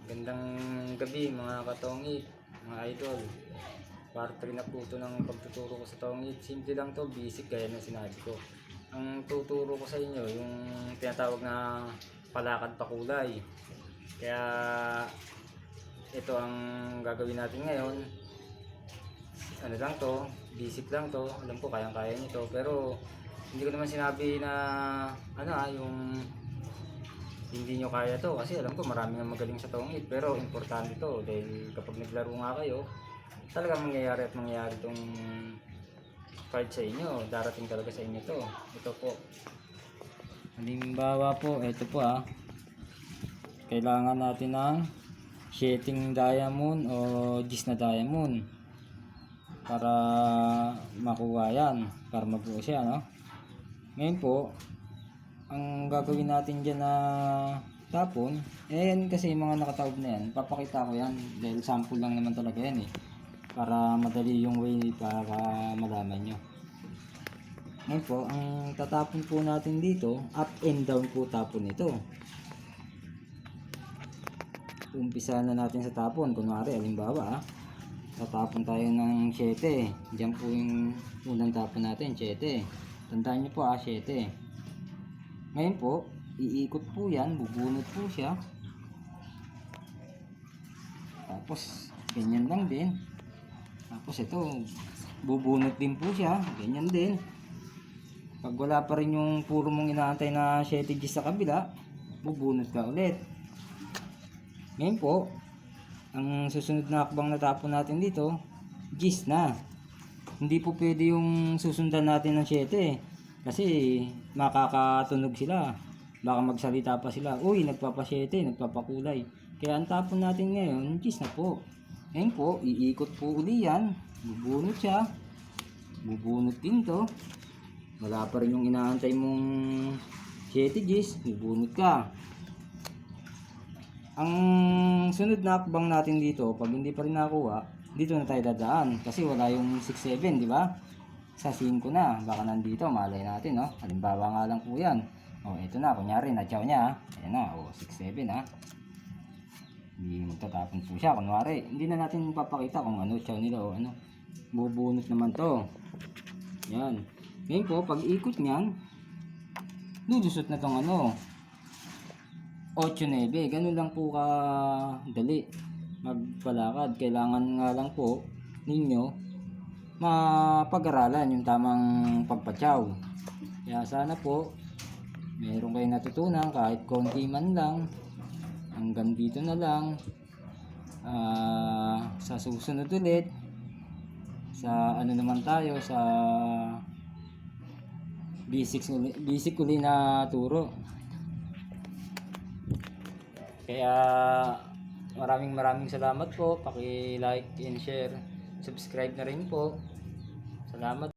Gandang gabi mga katongit, mga idol. Part 3 na po ito ng pagtuturo ko sa tongit. Simple lang to, basic gaya ng sinabi ko. Ang tuturo ko sa inyo, yung tinatawag na palakad pakulay. Kaya ito ang gagawin natin ngayon. Ano lang to, basic lang to. Alam ko kayang-kaya nyo to, pero hindi ko naman sinabi na yung hindi nyo kaya to, kasi alam ko marami nang magaling sa tongit, pero importante to dahil kapag naglaro nga kayo, talagang mangyayari at mangyayari itong card sa inyo, darating talaga sa inyo to. Ito po, halimbawa po, ito po kailangan natin ng sheeting diamond o gis na diamond para makuha yan, para mabuo siya, no? Ngayon po, ang gagawin natin dyan na tapon, yan kasi yung mga nakataob na yan, papakita ko yan dahil sample lang naman talaga yan para madali yung way para malaman nyo. Ngayon po, ang tatapon po natin dito, up and down po tapon ito. Umpisa na natin sa tapon, kunwari halimbawa tatapon tayo ng 7, dyan po yung unang tapon natin, 7. Tandaan nyo po 7. Ngayon po, iikot po yan, bubunot po siya. Tapos, ganyan lang din. Tapos ito, bubunot din po siya, ganyan din. Pag wala pa rin yung puro mong inaantay na 7 Gs sa kabila, bubunot ka ulit. Ngayon po, ang susunod na akbang natapon natin dito, Gs na. Hindi po pwede yung susundan natin ng 7. Kasi makakatunog sila. Baka magsalita pa sila. Uy, nagpapasyete, nagpapakulay. Kaya ang tapon natin ngayon, Gis na po. Ngayon po, iikot po uli yan. Bubunot siya. Bubunot din to. Wala pa rin yung inaantay mong 7 Gis. Bubunot ka. Ang sunod na akbang natin dito, pag hindi pa rin nakuha, dito na tayo dadaan. Kasi wala yung 6-7, di ba? Sa 5 na, baka nandito, malay natin, no? Halimbawa nga lang po yan. O, ito na, kunyari, na-chow niya, ayan na, o, 6-7, ha? Hindi magtatapon po siya, kunwari. Hindi na natin papakita kung ano, chow nila, o ano. Bubunot naman to. Yan. Ngayon po, pag ikot niyan, dudusot na tong ano, 8-9, ganun lang po dali magpalakad. Kailangan nga lang po ninyo mapag-aralan yung tamang pagpatsaw. Kaya sana po meron kayo natutunan kahit konti man lang. Hanggang dito na lang. Sa susunod ulit, sa ano naman tayo, sa basic uli na turo. Kaya maraming salamat po. Paki-like and share. Subscribe na rin po. Salamat.